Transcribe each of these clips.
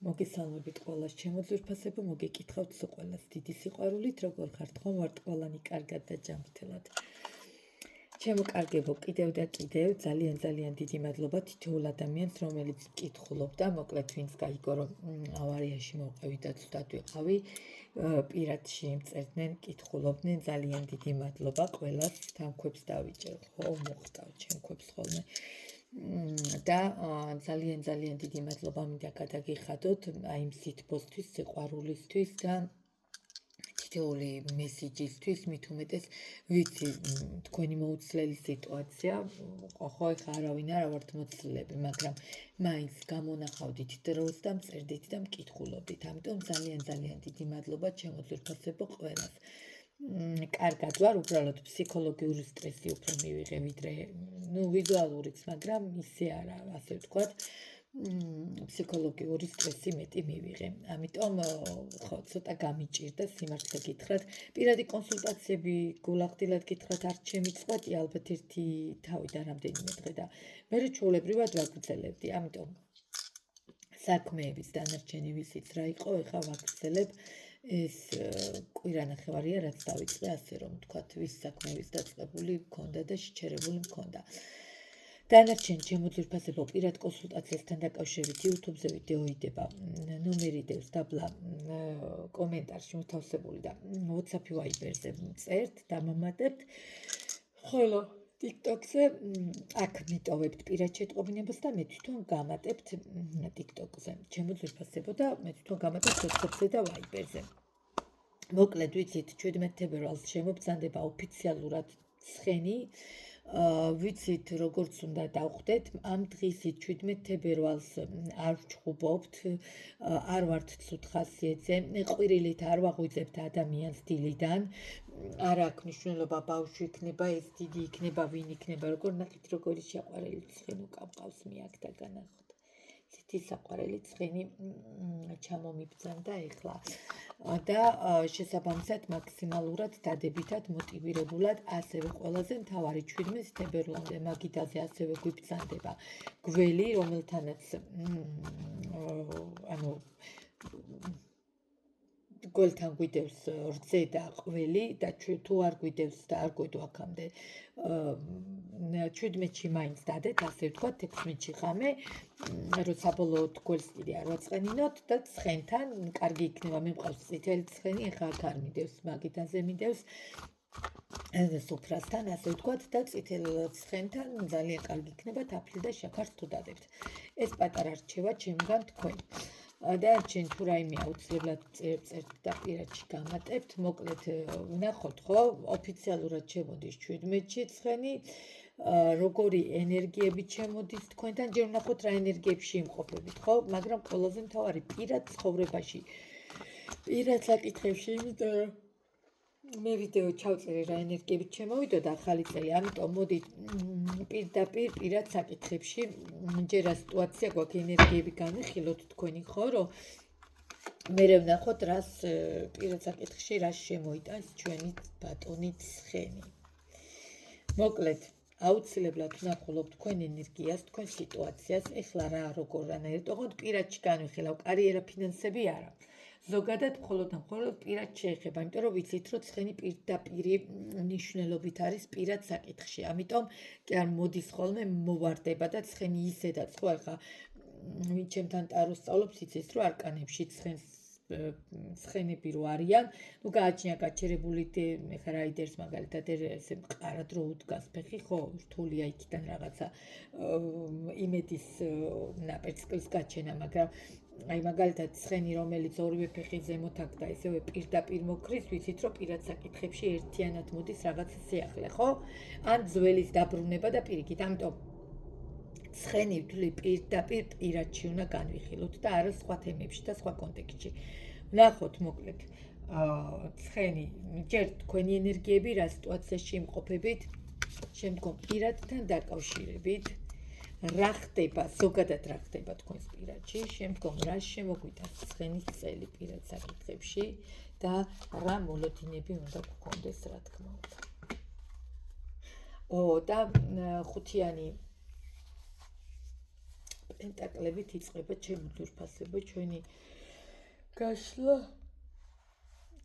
მოგესალმებით ყველას ჩემო ძვირფასებო, მოგეკითხავთ ყველას დიდი სიყვარულით, როგორ ხართ, ხომ ვართ ყველანი კარგად და ჯანმრთელად. ჩემო კარგებო, კიდევ და კიდევ ძალიან დიდი მადლობა თითოეულ ადამიანს, რომელიც კითხულობდა, მოკლედ ვინც გაიგო, რომ ავარიაში მოვყევი და ცუდად ვიყავი, პირადში წერდნენ, კითხულობდნენ, ძალიან დიდი მადლობა ყველას, თანქვებს დავიჭერ, ხო, მოხდავ ჩემქვებს ხოლმე. და ძალიან დიდი მადლობა მინდა გადაგიხადოთ აი იმ სითბოსთვის, სიყვარულისთვის და თითოეული მესიჯისთვის, მით უმეტეს ვიცი თქვენი მოუცლელი სიტუაცია, ხო ეხლა არავინ არა ვართ მოცლილები, მაგრამ მაინც გამონახავდით დროს და მწერდით და მკითხულობდით. ამიტომ ძალიან დიდი მადლობა ჩემო ძვირფასებო ყველას. კარგად ვარ, უბრალოდ ფსიქოლოგიური სტრესი უფრო მივიღე ვიდრე ვიზუალურიც, მაგრამ ისე არა, ასე ვთქვათ, ფსიქოლოგიური სტრესი მეტი მივიღე. ამიტომ ხო, ცოტა გამიჭირდა სიმართლე გითხრათ. პირადი კონსულტაციები გულახდილად გითხრათ არ შემიწყвати, ალბათ ერთი თავიდან რამდენიმე დღე და მე ჩვეულებრივად ვაგრძელებდი. ამიტომ საქმეების დანარჩენი ვისიც რა იყო, ეხა ვაგრძელებ. ეს კვირანახევარია, რაც დავიწყე, ასე რომ ვთქვათ, ვის საქმეების დაწყებული მქონდა და შეჩერებული მქონდა. დანარჩენი ჩემო ძვირფასებო, პირად კონსულტაციასთან დაკავშირებით YouTube-ზე ვიდეო იდება, ნომერი დევს დაბლა კომენტარში მოთავსებული და WhatsApp Viber-ზე წერთ, დამამატებთ. ხოლო TikTok-ზე აქ მიტოვებთ პირად შეტყობინებას და მე თვითონ გამატებთ TikTok-ზე. ჩემო ძვირფასებო და მე თვითონ გამატებთ WhatsApp-ზე და Viber-ზე. მოკლედ ვიცით 17 თებერვალს შემობრძანდება ოფიციალურად ცხენი. ვიცით როგორც უნდა დავხვდეთ, ამ დღისით 17 თებერვალს არ ვჩხუბობთ, არ ვართ ცუდ ხასიათზე, ყვირილით არ ვაღვიძებთ ადამიანს დილიდან, არ აქვს მნიშვნელობა ბავშვი იქნება, ეს დიდი იქნება, ვინ იქნება, როგორ ნახეთ, როგორი საყვარელი ცხენი უკამყავს მე აქ და განახოთ. ცეთი საყვარელი ცხენი ჩამომიბრძანდა ეხლა. და შესაბამისად მაქსიმალურად დადებითად მოტივირებულად ასევე ყველაზე მთავარი 17 თებერვლამდე მაგიდაზე ასევე გვიბრძანდება გველი, რომელთანაც ანუ გველთან გვიდევს რძე და ყველი და თუ არ გვიდევს და არ გვედო აქამდე 17-ში მაინც დადეთ, ასე ვთქვათ, 16-ში ხამე, როცა ბოლოდ გველს კიდე არ ვაწყენინოთ და ცხენთან კარგი იქნება, მე მყავს წითელი ცხენი, ეხლა აქ არ მიდევს, მაგიდაზე მიდევს სუფრასთან, ასე ვთქვათ, და წითელ ცხენთან ძალიან კარგი იქნება თაფლი და შაქარს თუ დადებთ. ეს პატარა რჩევა ჩემგან თქვენ. დარჩენ თუ რაიმე აუცილებლად წერთ და პირადში გამატებთ, მოკლედ ვნახოთ, ხო, ოფიციალურად შემოდის 17-ში ცხენი, როგორი ენერგიები შემოდის თქვენთან, ჯერ ვნახოთ რა ენერგიებში იმყოფებით, ხო, მაგრამ ყველაზე მთავარი პირად ცხოვრებაში, პირად საკითხებში, იმიტომ რომ მე ვიდეო ჩავწერე რა ენერგიებით შემოვიდოდა ახალი წელი, ამიტომ მოდით პირდაპირ პირად საკითხებში, ჯერა სიტუაცია გვაქვს ენერგიები განვიხილოთ თქვენი, ხო, რომ მე ვნახოთ რას პირად საკითხში რა შემოიტანს ჩვენი ბატონი ცხენი. მოკლედ აუცილებლად ვნახულობ თქვენ ენერგიას, თქვენ სიტუაციას, ეხლა რა როგორ რანაირად, ოღონდ პირადში განვიხილავ, კარიერა, ფინანსები არა. ზოგადად მხოლოდ პირად შეეხება, იმიტომ რომ ვიცით, რომ ცხენი პირდაპირი მნიშვნელობით არის პირად საკითხში. ამიტომ კი არ მოდის ხოლმე მოვარდება და ცხენი ისედაც, ხო, ახლა ვინ ჩემთან ტაროს სწავლობს, იცის, რომ არკანებში ცხენები რო არიან, ნუ გააჩნია გაჩერებული ეხლა რაიდერს მაგალითად ესე მყარად რო უდგას ფეხი, ხო, რთულია იქიდან რაღაცა იმედის ნაპერწკლის გაჩენა, მაგრამ აი მაგალითად ცხენი რომელიც ორივე ფეხი ზემოთ აქვს და ესევე პირდაპირ მოკრის, ვიცით რომ პირად საკითხებში ერთიანად მოდის რაღაცა სიახლე, ხო? ან ძველის დაბრუნება და პირიქით, ამიტომ ცხენი ვთვლი პირდაპირ პირადში უნდა განვიხილოთ და არა სხვა თემებში და სხვა კონტექსტში. ვნახოთ მოკლედ ცხენი, ჯერ თქვენი ენერგიები რა სიტუაციაში იმყოფებით, შემდგომ პირადთან დაკავშირებით. რა ხდება, ზოგადად რა ხდება თქვენს პირადში, შემდგომ რა შემოგვიტანს ცხენის წელი პირად საკითხებში და რა მოლოდინები უნდა გქონდეს, რა თქმა უნდა. და ხუთიანი პენტაკლებით იწყება ჩემი ძვირფასებო, ჩვენი გაშლა.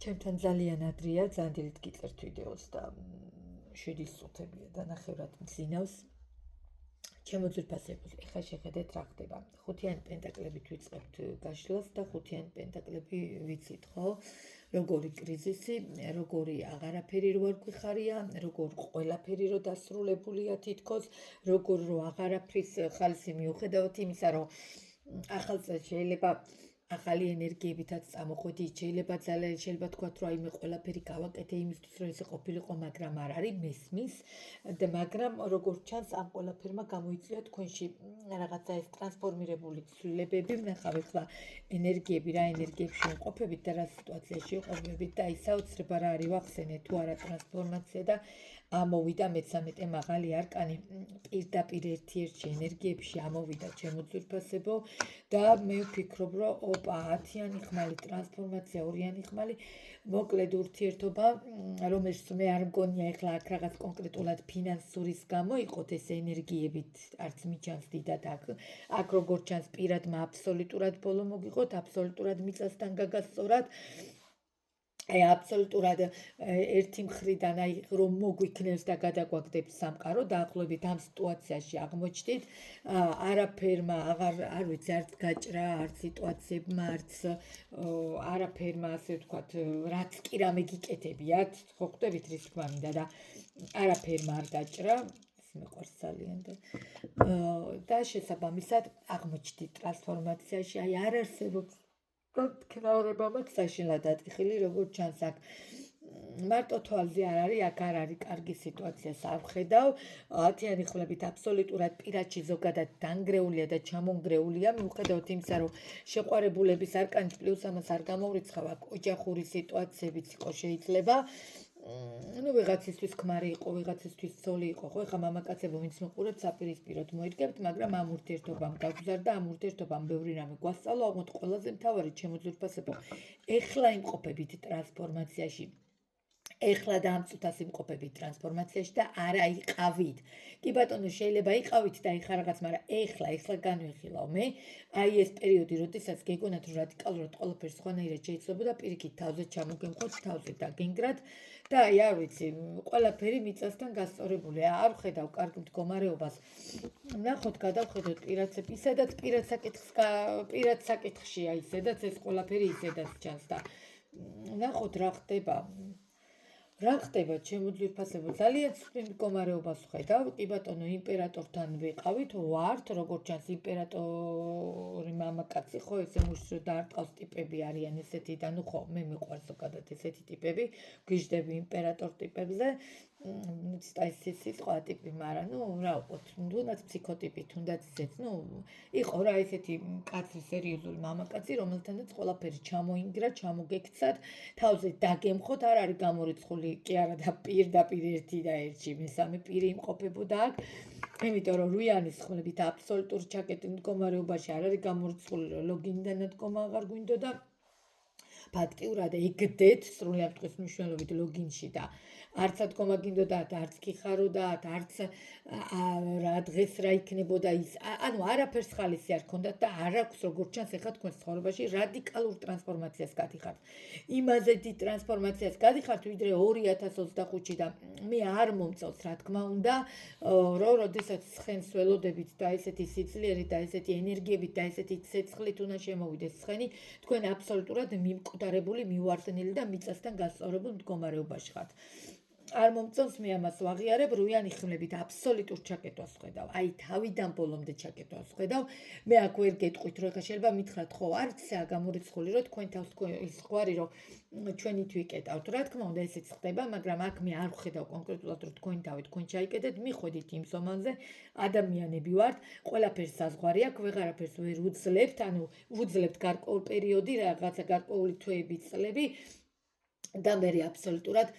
ჩემთან ძალიან ადრეა, ძალიან დილით გიწერთ ვიდეოს და 7 წუთებია დანახევრად მძინავს. ჩემო ძვირფასებო, ეხლა შეხედეთ რა ხდება. ხუთიანი პენტაკლებით ვიწყებთ გაშლას და ხუთიანი პენტაკლები ვიცით, ხო? როგორი კრიზისი, როგორი აღარაფერი რო არ გვიხარია, როგორ ყველაფერი რო დასრულებულია თითქოს, როგორ რო აღარაფრის ხალისი მიუხედავთ იმისა, რომ ახალ წელს შეიძლება ახალი ენერგიებითაც წამოხვედით, შეიძლება თქვათ, რომ აიმე ყველაფერი გავაკეთე იმისთვის, რომ ესე ყოფილიყო, მაგრამ არ არის მესმის და მაგრამ როგორც ჩანს, ამ ყველაფერმა გამოიწვია თქვენში რაღაცა ეს ტრანსფორმირებული ცვლილებები, ვნახავ ახლა ენერგიები, რა ენერგიებში ვიმყოფებით და რა სიტუაციაში ვიმყოფებით და ის საოცრება რა არის ვახსენე თუ არა ტრანსფორმაცია და ამოვიდა მე-13 მაღალი არკანი პირდაპირ ერთ-ერთი ენერგიებში ამოვიდა ჩემო ძვირფასებო და მე ვფიქრობ, რომ ოპა 10-იანი ხმალი ტრანსფორმაცია 2-იანი ხმალი მოკლედ ურთიერთობა, რომელშიც მე არ მგონია ახლა აქ რაღაც კონკრეტულად ფინანსურის გამო იყოთ ეს ენერგიებით, არც მიჩანს დიდად აქ როგორც ჩანს პირადმა აბსოლუტურად ბოლო მოგიყოთ, აბსოლუტურად მიწასთან გაგასწორად. აბსოლუტურად ერთი მხრიდან აი რომ მოგვიქნევს და გადაგვაგდებს სამყარო დაახლოებით ამ სიტუაციაში აღმოჩნდით არაფერმა არ ვიცი არც გაჭრა არც სიტუაციებმა არც არაფერმა ასე ვთქვათ რაც კი რამე გიკეთებიათ ხო ხვდებით რის თქმა მინდა და არაფერმა არ გაჭრა მეყვარს ძალიან და შესაბამისად აღმოჩნდით ტრანსფორმაციაში აი არ არსებობს თქნაურება მაქვს საშინლად ატკიხილი როგორც ჩანს აქ მარტო თვალზე არ არის აქ არ არის კარგი სიტუაციას არ ვხედავ 10-იანი ხმლებით აბსოლუტურად პირადში ზოგადად დანგრეულია და ჩამონგრეულია მიუხედავად იმისა რომ შეყვარებულების არკანი პლუს ამას არ გამოვრიცხავ აქ ოჯახური სიტუაციებიც იყო შეიძლება ну ვიღაცისთვის ქმარი იყო, ვიღაცისთვის ცოლი იყო, ხო, ეხლა მამაკაცებო ვინც მეყურებთ საპირისპიროდ მოიდგებთ, მაგრამ ამ ურთიერთობამ გაგზარდა, ამ ურთიერთობამ ბევრი რამე გვასწავლა, ოღონდ ყველაზე მთავარი ჩემო ძვირფასებო, ეხლა იმყოფებით ტრანსფორმაციაში. ეხლა დამწუთას იმყოფებით ტრანსფორმაციაში და არა იყავით. კი ბატონო, შეიძლება იყავით და ეხლა რაღაც, მაგრამ ეხლა განვიხილავ მე. აი ეს პერიოდი, როდესაც გეგონათ რომ რადიკალურად ყველაფერი სხვანაირად შეიძლება პირიქით თავზე ჩამოგემხოთ, თავზე დაგენგრათ და აი არ ვიცი, ყველაფერი მიწასთან გასწორებულია. არ ვხედავ კარგ მდგომარეობას. ნახოთ, გადავხედოთ პირაცებს, ისედაც პირად საკითხშია, ისედაც ეს ყველაფერი ისედაც ჩანს და ნახოთ რა ხდება. რა ხდება ჩემო ძვირფასებო ძალიან ცუდ მდგომარეობას ვხედავ კი ბატონო იმპერატორთან ვიყავით ვართ როგორც ჩანს იმპერატორი მამაკაცი ხო ესე მუშრო დაარტყავს ტიპები არიან ესეთი და ნუ ხო მე მიყვარს ზოგადად ესეთი ტიპები გვიждები იმპერატორ ტიპებზე ცოტა ეს სიტყვა ტიპი მაგრამ ნუ რა ვყოთ თუნდაც ფსიქოტიპი თუნდაც ისეთ ნუ იყო რა ესეთი კაცი სერიოზული მამაკაცი რომელთანაც ყველაფერი ჩამოინგრა ჩამოგექცათ თავზე დაგემხოთ არ არის გამორიცხული კი არა და პირდაპირ ერთი და ერთი მესამე პირი იმყოფებოდა აქ იმიტომ რომ რუიანის ხმლებით აბსოლუტურ ჩაკეტილ მდგომარეობაში არ არის გამორიცხული ლოგინიდან დადგომა აღარ გვინდოდა ფაქტიურად ეგდეთ სრულად დღეს მნიშვნელობით ლოგინში და არც ადგომა გინდოდათ, არც კი ხაროდათ, არც რა დღეს რა იქნებოდა ის. ანუ არაფერს ხალისი არ ქონდათ და არ აქვს როგორც ჩანს ახლა თქვენ ცხოვრებაში რადიკალურ ტრანსფორმაციას გადიხართ. იმაზე დიდ ტრანსფორმაციას გადიხართ, ვიდრე 2025-ში და მე არ მომწონს რა თქმა უნდა, რომ როდესაც ცხენს ველოდებით და ესეთი სიძლიერით და ესეთი ენერგიებით და ესეთი ცეცხლით უნდა შემოვიდეს ცხენი, თქვენ აბსოლუტურად მიმკვდარებული, მივარდნილი და მიწასთან გასწორებულ მდგომარეობაში ხართ. არ მომწონს მე ამას ვაღიარებ რუიანი ხმლებით აბსოლუტურ ჩაკეტვას ვხედავ. აი თავიდან ბოლომდე ჩაკეტვას ვხედავ. მე აქ ვერ გეტყვით რომ ხა შეიძლება მითხრათ ხო არცაა გამორიცხული რომ თქვენ თავს ის ხვარი რომ ჩვენით ვიკეტავთ. რა თქმა უნდა ესეც ხდება, მაგრამ აქ მე არ ვხედავ კონკრეტულად რომ თქვენ თავით თქვენ ჩაიკეტეთ, მიხვედით იმ ზომანზე. ადამიანები ვართ, ყველაფერს საზღვარი აქვს, ვეღარაფერს ვერ უძლებთ, ანუ უძლებთ გარკვეულ პერიოდი, რაღაცა გარკვეული თვეები, წლები. და მე აბსოლუტურად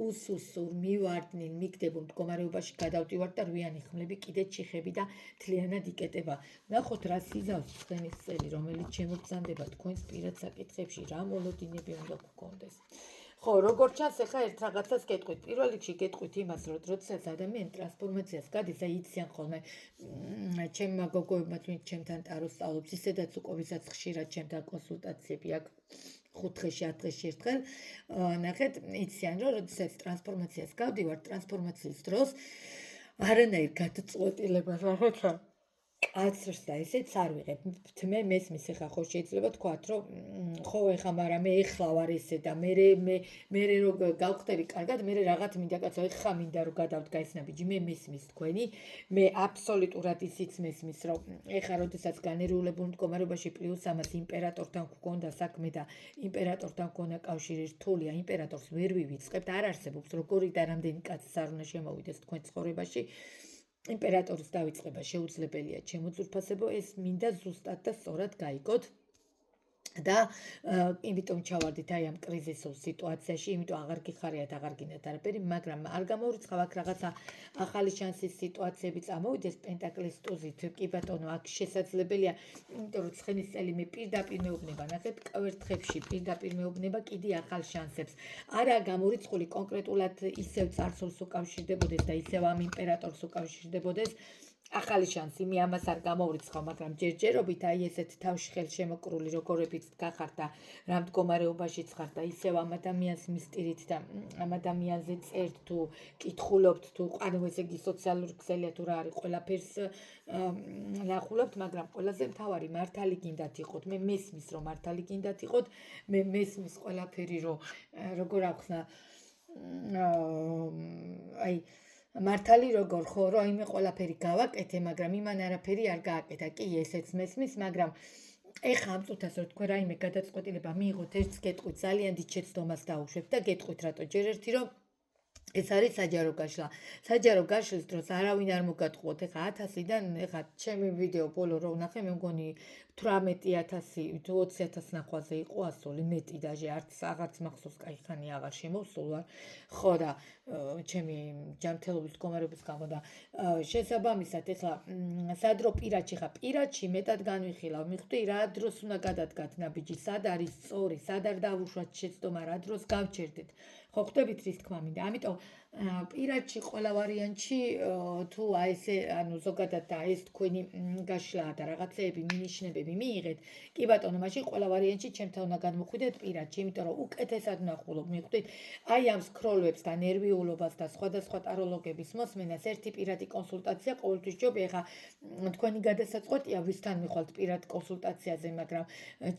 უსუსურ მივარდნილ მიგდებულ მდგომარეობაში გადავდივარ და რუიანი ხმლები კიდე ჩიხები და თლიანად იკეტება. ნახოთ რა სიზავს ცხენის წელი, რომელიც შემოგზანდება თქვენს პირად საკითხებში, რა მოლოდინები უნდა გქონდეს. ხო, როგორც ჩანს, ახლა ერთ რაღაცას გეტყვით. პირველ რიგში გეტყვით იმას, რომ როდესაც ადამიანი ტრანსფორმაციას გადის, აი იციან ხოლმე ჩემმა გოგოებმა ჩემთან ტაროს სწავლობს, ისედაც უკვე ვისაც ხშირად ჩემთან კონსულტაციები აქვს 5 დღეში, 10 დღეში ერთხელ, ნახეთ, იციან, რომ როდესაც ტრანსფორმაციას გავდივარ, ტრანსფორმაციის დროს არანაირ გადაწყვეტილებას ახლა კაცრს და ესეც არ ვიღებ. მე მესმის ახლა ხო შეიძლება თქვათ, რომ ხო ეხა, მაგრამ მე ეხლა ვარ ესე და მე რომ გავხდები კარგად, მე რაღაც მინდა კაცო, ეხლა მინდა რომ გადავდგა ეს ნაბიჯი. მე მესმის თქვენი, მე აბსოლუტურად ისიც მესმის, რომ ეხლა როდესაც განერიულებულ მდგომარეობაში პლუს ამას იმპერატორთან გქონდა საქმე და იმპერატორთან გქონდა კავშირი რთულია, იმპერატორს ვერ ვივიწყებთ, არ არსებობს როგორი და რამდენი კაცი არ უნდა შემოვიდეს თქვენ ცხოვრებაში. იმპერატორის დავიწყება შეუძლებელია ჩემო ძვირფასებო, ეს მინდა ზუსტად და სწორად გაიგოთ. და იმიტომ ჩავარდით აი ამ კრიზისულ სიტუაციაში, იმიტომ აღარ გიხარიათ, აღარ გინდათ არაფერი, მაგრამ არ გამორიცხავ აქ რაღაცა ახალი შანსის სიტუაციები წამოვიდეს პენტაკლის ტუზით, კი ბატონო, აქ შესაძლებელია, იმიტომ რომ ცხენის წელი მე პირდაპირ მეუბნება, ნახეთ, კვერთხებში პირდაპირ მეუბნება კიდე ახალ შანსებს. არა გამორიცხული კონკრეტულად ისევ წარსულს უკავშირდებოდეს და ისევ ამ იმპერატორს უკავშირდებოდეს. ახალი შანსი, მე ამას არ გამოვრიცხავ, მაგრამ ჯერჯერობით აი ესეთ თავში ხელშემოკრული როგორებიც გახართ და რა მდგომარეობაშიც ხართ და ისევ ამ ადამიანს მისტირით და ამ ადამიანზე წერთ თუ კითხულობთ თუ ანუ ესე იგი სოციალური ქსელია თუ რა არის, ყველაფერს ნახულობთ, მაგრამ ყველაზე მთავარი მართალი გინდათ იყოთ. მე მესმის რომ მართალი გინდათ იყოთ, მე მესმის ყველაფერი რომ როგორ ახსნა აი მართალი როგორ ხო, რომ იმე ყველაფერი გავაკეთე, მაგრამ იმან არაფერი არ გააკეთა. კი, ესეც მესმის, მაგრამ ეხა ამ წუთას რომ თქვენ რაიმე გადაწყვეტილება მიიღოთ, ერთს გეტყვით, ძალიან დიდ შეცდომას დაუშვებთ და გეტყვით რატო ჯერ ერთი რომ ეს არის საჯარო გაშლა. საჯარო გაშლის დროს არავინ არ მოგატყუოთ. ეხა 1000-დან ეხა ჩემი ვიდეო ბოლო რო ვნახე, მე მგონი 18,000 თუ 20,000 ნახვაზე იყო ასული, მეტი დაჟე აღარც მახსოვს, კაი ხანი აღარ შემოვსულ ვარ. ხო და ჩემი ჯანმრთელობის მდგომარეობის გამო და შესაბამისად ეხლა სადრო პირადში ხა პირადში მეტად განვიხილავ, მიხვდი რა დროს უნდა გადადგათ ნაბიჯი, სად არის სწორი, სად არ დავუშვათ შეცდომა, რა დროს გავჩერდეთ. ხო ხვდებით რის თქმა მინდა. ამიტომ პირადში ყველა ვარიანტში თუ აი ესე ანუ ზოგადად და ეს თქვენი გაშლა და რაღაცეები მინიშნებები მიიღეთ, კი ბატონო, მაშინ ყველა ვარიანტში ჩემთან უნდა გადმოხვიდეთ პირადში, იმიტომ რომ უკეთესად ნახულობ, მიხვდით? აი ამ სკროლებს და ნერვიულობას და სხვადასხვა ტაროლოგების მოსმენას ერთი პირადი კონსულტაცია ყოველთვის ჯობია. ეხა თქვენი გადასაწყვეტია ვისთან მიხვალთ პირად კონსულტაციაზე, მაგრამ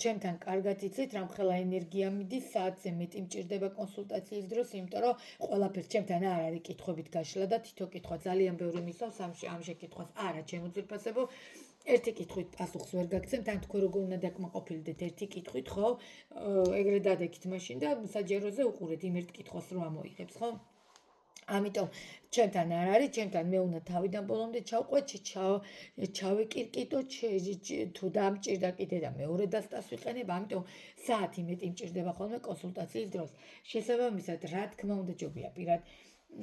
ჩემთან კარგად იცით, რამხელა ენერგია მიდის, საათზე მეტი მჭირდება კონსულტაციის დროს, იმიტომ რომ ყველაფერს ჩემთან არ არის კითხვებით გაშლა და თითო კითხვა ძალიან ბევრი მისავს ამ შეკითხვას. არა, ჩემო ძვირფასებო, ერთი კითხვით პასუხს ვერ გაგცემთ, ან თქვენ როგორ უნდა დაკმაყოფილდეთ ერთი კითხვით, ხო? ეგრე დადექით მაშინ და საჯაროზე უყურეთ იმ ერთ კითხვას რომ ამოიღებს, ხო? ამიტომ ჩემთან არ არის, ჩემთან მე უნდა თავიდან ბოლომდე ჩავყვეთ, ჩავეკირკიტო, თუ დამჭირდა კიდე და მეორე დასტას ვიყენებ, ამიტომ საათი მეტი მჭირდება ხოლმე კონსულტაციის დროს. შესაბამისად, რა თქმა უნდა ჯობია პირად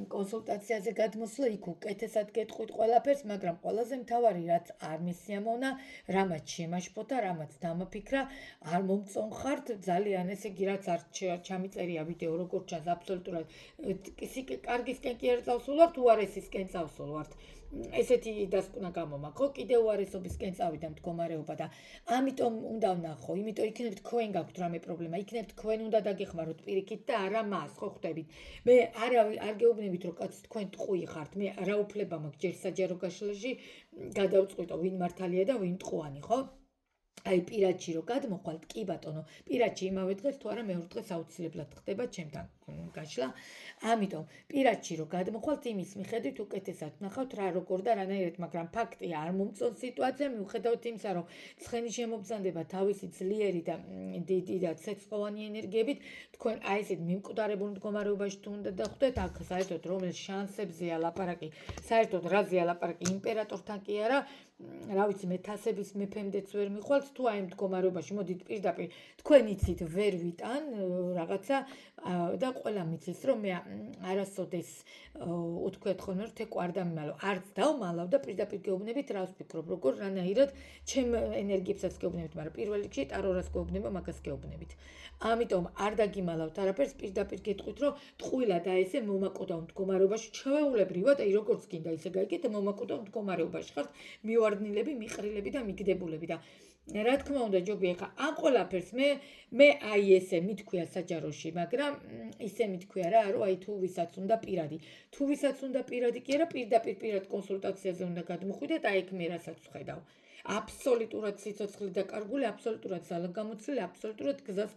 კონსულტაციაზე გადმოსვლა, იქ უკეთესად გეტყვით ყველაფერს, მაგრამ ყველაზე მთავარი რაც არ მესიამოვნა, რამაც შემაშფოთა, რამაც დამაფიქრა, არ მომწონხართ, ძალიან ესე იგი რაც არ ჩამიწერია ვიდეო, როგორც ჩანს აბსოლუტურად კარგისკენ კი არ წავსულვართ, უარესისკენ წავსულვართ. ესეთი დასკვნა გამომაქვს, ხო, კიდე უარესობისკენ წავიდა მდგომარეობა და ამიტომ უნდა ვნახო, იმიტომ იქნებ თქვენ გაქვთ რამე პრობლემა, იქნებ თქვენ უნდა დაგეხმაროთ პირიქით და არა მას, ხო ხვდებით. მე არ გეუბნებით რომ კაც თქვენ ტყუი ხართ, მე რა უფლება მაქვს ჯერ საჯარო გაშლაში გადავწყვიტო ვინ მართალია და ვინ ტყუანი, ხო? აი პირადში რო გადმოხვალთ, კი ბატონო, პირადში იმავე დღეს თუ არა მეორე დღეს აუცილებლად ხდება ჩემთან გაშლა. ამიტომ პირადში რო გადმოხვალთ, იმის მიხედვით უკეთესად ნახავთ რა როგორ და რანაირად, მაგრამ ფაქტია არ მომწონს სიტუაცია, მიუხედავად იმისა, რომ ცხენი შემოგზანდება თავისი ძლიერი და დიდი და ცეცხლოვანი ენერგიებით, თქვენ აი ესეთ მიმკვდარებულ მდგომარეობაში თუ უნდა დახვდეთ, აქ საერთოდ რომელ შანსებზეა ლაპარაკი, საერთოდ რაზეა ლაპარაკი, იმპერატორთან კი არა, რა ვიცი მე თასების მეფემდეც ვერ მიხვალთ თუ აი ამ მდგომარეობაში მოდით პირდაპირ თქვენ იცით ვერ ვიტან რაღაცა და ყველა მიცის რომ მე არასოდეს უთქვეთ ხოლმე რომ თეკო არ დამიმალო არც დავმალავ და პირდაპირ გეუბნებით რას ვფიქრობ როგორ რანაირად ჩემ ენერგიებსაც გეუბნებით მაგრამ პირველ რიგში ტარორას გეუბნება მაგას გეუბნებით ამიტომ არ დაგიმალავთ არაფერს პირდაპირ გეტყვით რომ ტყუილა და ესე მომაკოდავ მდგომარეობაში ჩვეულებრივად აი როგორც გინდა ისე გაიგეთ მომაკოდავ მდგომარეობაში ხართ მივარდნილები მიყრილები და მიგდებულები და რა თქმა უნდა ჯობია ხა ამ ყველაფერს მე აი ესე მithქვია საჯაროში მაგრამ ისე მithქვია რა რომ აი თუ ვისაც უნდა პირადი თუ ვისაც უნდა პირადი კი არა პირდაპირ კონსულტაციაზე უნდა გადმოხვიდეთ აი ეგ მე რასაც ვხედავ აბსოლუტურად სიცოცხლე დაკარგული აბსოლუტურად ძალაგამოცილი აბსოლუტურად გზას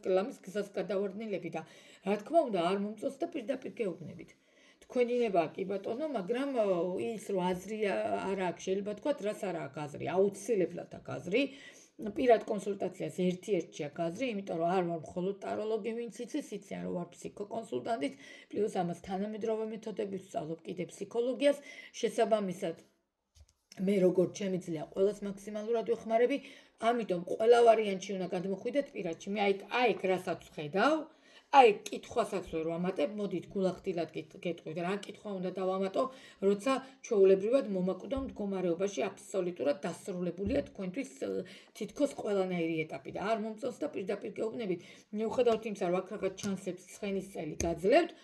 გზას გადავარდნილები და რა თქმა უნდა არ მომწონს და პირდაპირ გეუბნებით თქვენინება კი ბატონო მაგრამ ის რომ აზრი არ აქვს შეიძლება თქვა რას არ აქვს აზრი აუცილებლად აქვს აზრი პირად კონსულტაციას ერთ-ერთში აქვს აზრი იმიტომ რომ არ ვარ მხოლოდ ტაროლოგი ვინც იცის იციან რომ ვარ ფსიქოკონსულტანტიც პლუს ამას თანამედროვე მეთოდები ვსწავლობ კიდე ფსიქოლოგიას შესაბამისად მე როგორც შემიძლია ყველას მაქსიმალურად ვეხმარები ამიტომ ყველა ვარიანტში უნდა გადმოხვიდეთ პირადში მე აი რასაც ვხედავ აი კითხვასაც ვერ ვამატებ მოდით გულახდილად გეტყვით რა კითხვა უნდა დავამატო როცა ჩვეულებრივად მომაკვდავ მდგომარეობაში აბსოლუტურად დასრულებულია თქვენთვის თითქოს ყველანაირი ეტაპი და არ მომწონს და პირდაპირ გეუბნებით მიუხედავად იმისა რომ აქ რაღაც ჩანსებს ცხენის წელი გაძლევთ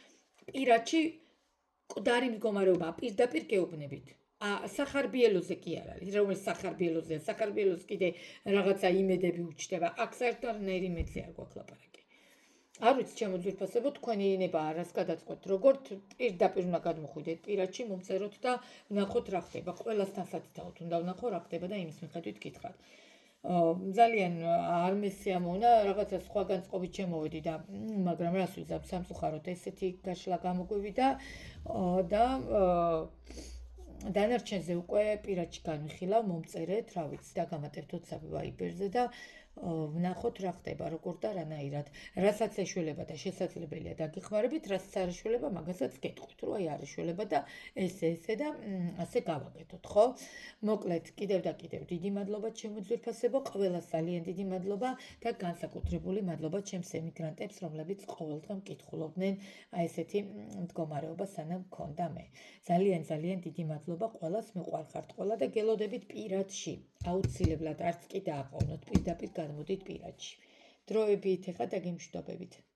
პირადში მკვდარი მდგომარეობა პირდაპირ გეუბნებით სახარბიელოზე კი არ არის რომ სახარბიელოზეა სახარბიელოს კიდე რაღაცა იმედები უჩნდება აქ საერთოდ არანაირი იმედი არ გვაქვს ლაპარაკი არ ვიცი ჩემო ძვირფასებო თქვენი ინება რას გადაწყვეტთ როგორ პირდაპირ უნდა გადმოხვიდეთ პირადში მომწეროთ და ვნახოთ რა ხდება ყველასთან სათითაოდ უნდა ვნახო რა ხდება და იმის მიხედვით გითხრათ ძალიან არ მესიამოვნა რაღაცა სხვა განწყობით შემოვედი და მაგრამ რას ვიზამ სამწუხაროდ ესეთი გაშლა გამოგვივიდა და დანარჩენზე უკვე პირადში განვიხილავ მომწერეთ რა ვიცი დაგამატებთ WhatsApp Viber-ზე და ვნახოთ რა ხდება როგორ და რანაირად რასაც ეშველება და შესაძლებელია დაგეხმარებით რასაც არ ეშველება მაგასაც გეტყვით რომ აი არ ეშველება და ესე და ასე გავაკეთოთ ხო მოკლედ კიდევ და კიდევ დიდი მადლობა ჩემო ძვირფასებო ყველას ძალიან დიდი მადლობა და განსაკუთრებული მადლობა ჩემს ემიგრანტებს რომლებიც ყოველდღე მკითხულობდნენ აი ესეთი მდგომარეობა სანამ მქონდა მე ძალიან დიდი მადლობა ყველას მიყვარხართ ყველა და გელოდებით პირადში აუცილებლად არც კი დააყოვნოთ პირდაპირ გადმოდით პირადში დროებით ეხა და გემშვიდობებით